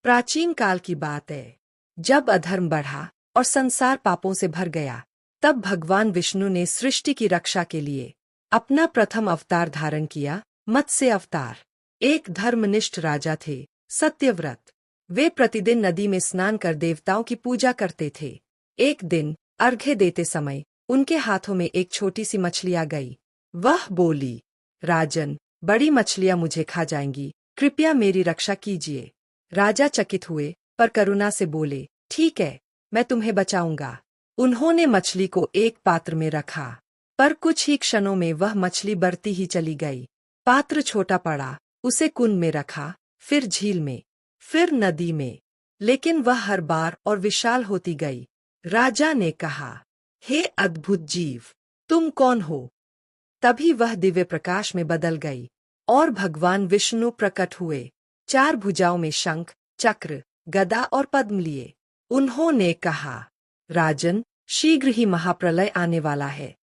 प्राचीन काल की बात है, जब अधर्म बढ़ा और संसार पापों से भर गया, तब भगवान विष्णु ने सृष्टि की रक्षा के लिए अपना प्रथम अवतार धारण किया, मत्स्य अवतार। एक धर्मनिष्ठ राजा थे, सत्यव्रत। वे प्रतिदिन नदी में स्नान कर देवताओं की पूजा करते थे। एक दिन अर्घ्य देते समय उनके हाथों में एक छोटी सी मछली आ गई। वह बोली, राजन, बड़ी मछलियां मुझे खा जाएंगी, कृपया मेरी रक्षा कीजिए। राजा चकित हुए पर करुणा से बोले, ठीक है, मैं तुम्हें बचाऊंगा। उन्होंने मछली को एक पात्र में रखा, पर कुछ ही क्षणों में वह मछली बढ़ती ही चली गई। पात्र छोटा पड़ा, उसे कुंड में रखा, फिर झील में, फिर नदी में, लेकिन वह हर बार और विशाल होती गई। राजा ने कहा, हे अद्भुत जीव, तुम कौन हो? तभी वह दिव्य प्रकाश में बदल गई और भगवान विष्णु प्रकट हुए, 4 भुजाओं में शंख, चक्र, गदा और पद्म लिए। उन्होंने कहा, राजन, शीघ्र ही महाप्रलय आने वाला है।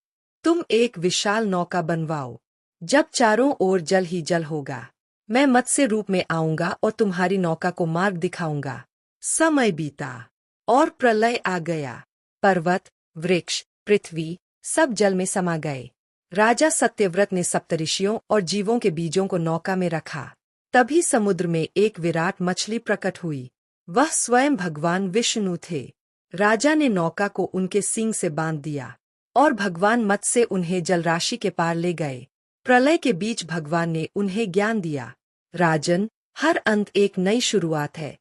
तुम एक विशाल नौका बनवाओ। जब चारों ओर जल ही जल होगा, मैं मत्स्य रूप में आऊंगा और तुम्हारी नौका को मार्ग दिखाऊंगा। समय बीता और प्रलय आ गया। पर्वत, वृक्ष, पृथ्वी सब जल में समा गए। राजा सत्यव्रत ने सप्तऋषियों और जीवों के बीजों को नौका में रखा। तभी समुद्र में एक विराट मछली प्रकट हुई। वह स्वयं भगवान विष्णु थे। राजा ने नौका को उनके सींग से बांध दिया और भगवान मत्स्य उन्हें जलराशि के पार ले गए। प्रलय के बीच भगवान ने उन्हें ज्ञान दिया, राजन, हर अंत एक नई शुरुआत है।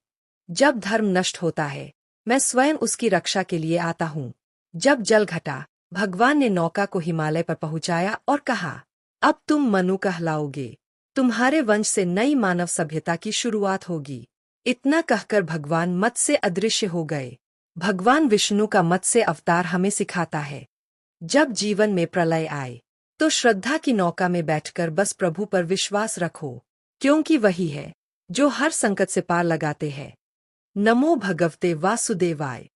जब धर्म नष्ट होता है, मैं स्वयं उसकी रक्षा के लिए आता हूँ। जब जल घटा, भगवान ने नौका को हिमालय पर पहुंचाया और कहा, अब तुम मनु कहलाओगे। तुम्हारे वंश से नई मानव सभ्यता की शुरुआत होगी। इतना कहकर भगवान मत्स्य अदृश्य हो गए। भगवान विष्णु का मत्स्य अवतार हमें सिखाता है, जब जीवन में प्रलय आए, तो श्रद्धा की नौका में बैठकर बस प्रभु पर विश्वास रखो, क्योंकि वही है जो हर संकट से पार लगाते हैं। नमो भगवते वासुदेवाय।